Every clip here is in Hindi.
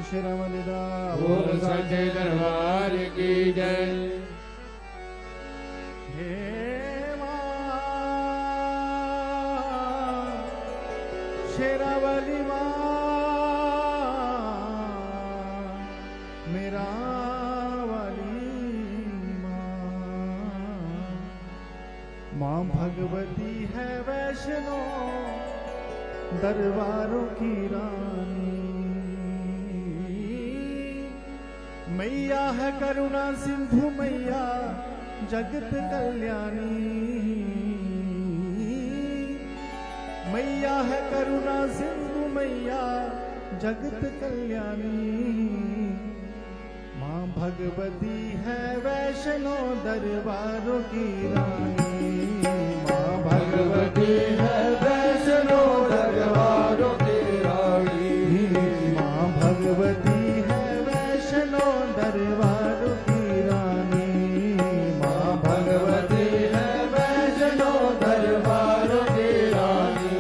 श्री रामलीला बोल सच्चे दरबार की जय। हे मां शेरावाली मां मेरा वाली मां भगवती है वैष्णो दरबारों की रानी। मैया है करुणा सिंधु मैया जगत कल्याणी। मैया है करुणा सिंधु मैया जगत कल्याणी। मां भगवती है वैष्णो दरबारों की रानी। मां भगवती है वैष्णो दरबारों की रानी। मां भगवती है वैष्णो दरबारों की रानी। मां भगवती है वैष्णो दरबारों की रानी।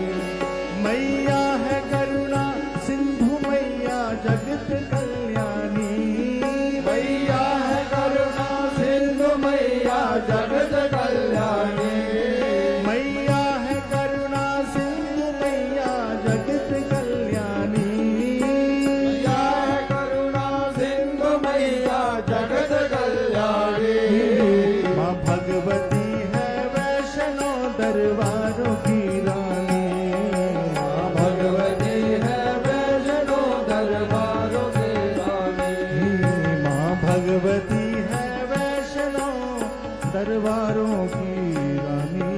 मैया है करुणा सिंधु मैया जगत कल्याणी। मैया है करुणा सिंधु मैया जगत कल्याणी। मैया है करुणा सिंधु मैया जगत कल्याणी। मैया है करुणा सिंधु मैया जगत कल्याणी। मां भगवती है वैष्णो दरबारों की रानी। मां भगवती है वैष्णो दरबारों की रानी। मां भगवती है वैष्णो दरबारों की रानी।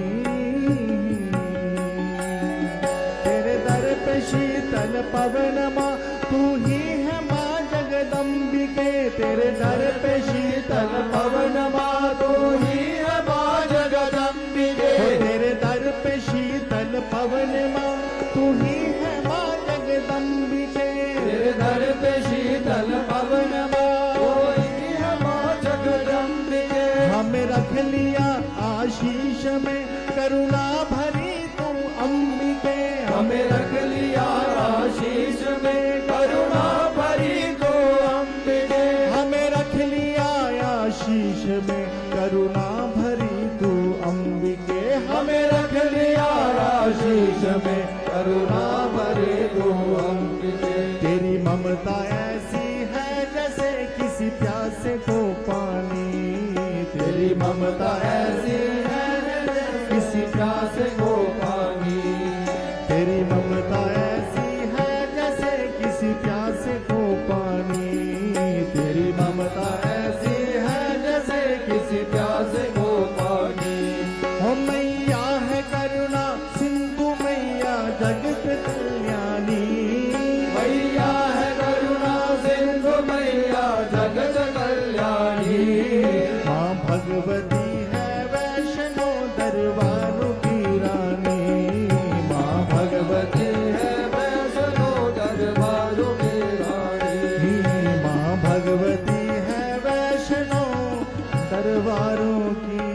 तेरे दर पे शीतल पवन मां तू ही है मां जगदम्बिके। तेरे दर पे शीतल पवन मां तू ही है मां जगदम्बिके। तेरे दर पे शीतल पवन मां तू ही है मां जगदम्बिके। तेरे दर पे शीतल पवन मां तू ही है मां जगदम्बिके। हमें रख लिया आशीष में करुणा भरी तू अंबिके। हमें रख लिया आशीष में करुणा भरी तू अंबिके। हमें रख लिया आशीष में करुणा भरी तू अंबिके। हमें रख लिया आशीष में करुणा भरी तू अंबिके। तेरी ममता ऐसी है जैसे किसी प्यासे को पानी। तेरी ममता ऐसी है जैसे किसी प्यासे को पानी। तेरी ममता ऐसी है जैसे किसी प्यासे को पानी। तेरी ममता ऐसी है जैसे किसी प्यासे को पानी। ओ मैया है करुणा सिंधु मैया जगत कल्याणी। मैया है करुणा सिंधु मैया जगत कल्याणी। मां भगवती है वैष्णो दरबारों की रानी। मां भगवती है वैष्णो दरबारों की रानी। मां भगवती है वैष्णो दरबारों की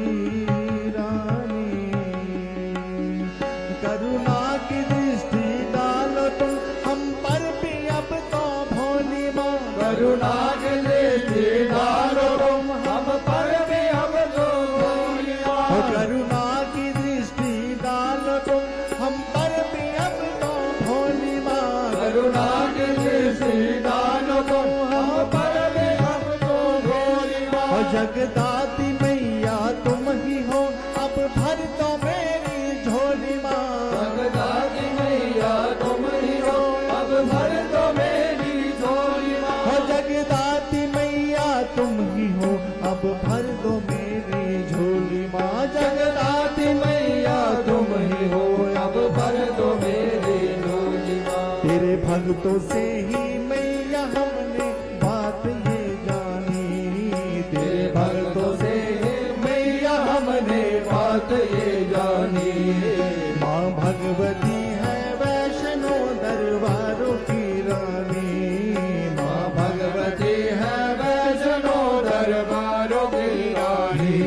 रानी। करुणा की दृष्टि डालो तुम हम पर भी अब तो भोली मां। करुणा की दृष्टि डालो तुम हम पर भी अब तो भोली मां। करुणा की दृष्टि डालो तुम हम पर भी अब तो भोली मां। करुणा की दृष्टि डालो तुम हम पर भी अब तो भोली मां। जगदाती मैया तुम ही हो अब भर तो मेरी झोली मां। जगदाती मैया तुम ही हो अब भर तो मेरी झोली मां। जगदाती मैया तुम ही हो अब भर दो मेरी झोली मां। जगदाती मैया तुम ही हो अब भर दो मेरी झोली मां। तेरे भक्तों से ही मैया हमने बात ये जानी। तेरे भक्तों से मैया हमने बात ये जानी। मां भगवती है वैष्णो दरबारों की रानी। मां भगवती है वैष्णो दरबारों की रानी।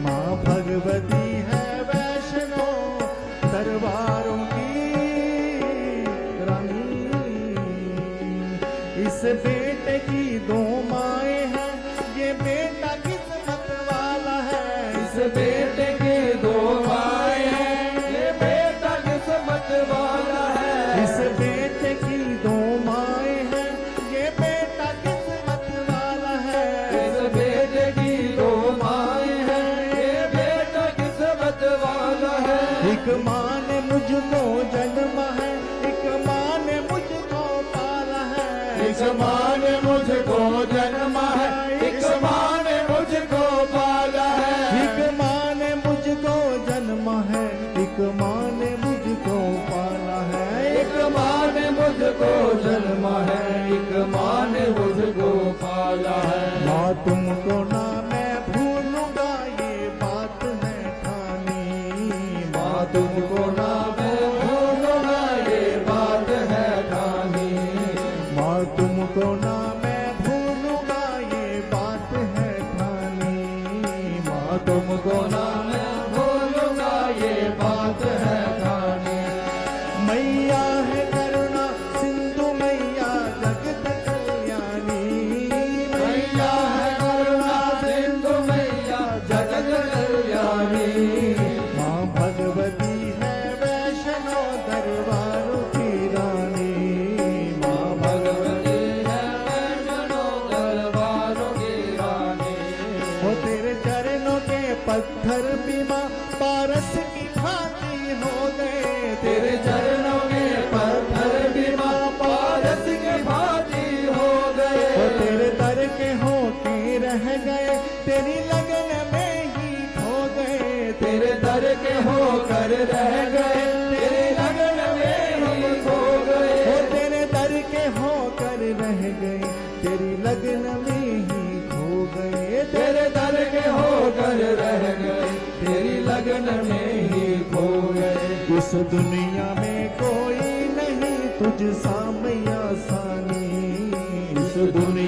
मां भगवती है वैष्णो दरबारों की रानी। इस बेटे की दो माएं हैं, ये बेटा किस्मत वाला है। इस बेटे की दो माएं हैं, ये बेटा किस्मत वाला है। इस बेटे की दो माएं हैं, ये बेटा किस्मत वाला है। इस बेटे की दो माएं हैं, ये बेटा किस्मत वाला है। एक माँ ने मुझको जन्मा है, एक माँ ने मुझको पाला है। इस माँ ने मुझको जन्मा है, एक माँ ने मुझको पाला है। एक माँ ने मुझको जन्मा है, एक माँ ने मुझको पाला है। एक माँ ने मुझको जन्मा है, एक माँ ने मुझको पाला है। माँ तुमको ना मैं भूलूंगा, ये बात है ठानी। माँ तुमको ना मैं भूलूंगा, ये बात है ठानी। माँ तुमको ना मैं भूलूंगा, ये बात है ठानी। माँ तुमको ना मैं भूलूंगा, ये बात है ठानी। मैया है करुणा सिंधु, मैया जगत कल्याणी। मैया है करुणा सिंधु, मैया जगत कल्याणी। माँ भगवती है वैष्णो दरबारों की रानी। माँ भगवती है वैष्णो दरबारों की रानी। वो तेरे चरणों के पत्थर भी माँ पारस की भांति हो गए। तेरे चरणों के पत्थर भी माँ पारस के भांति हो गए। वो तेरे दर के होके रह गए, तेरी लगन में ही खो गए। तेरे दर के होकर रह गए, तेरी लगन में ही खो गए। वो तेरे दर के होकर रह गए, तेरी लगन में ही खो गए। तेरे दर के होकर रह गए, तेरी लगन में ही खो गए। इस दुनिया में कोई नहीं तुझ सा मैया सानी। इस दुनिया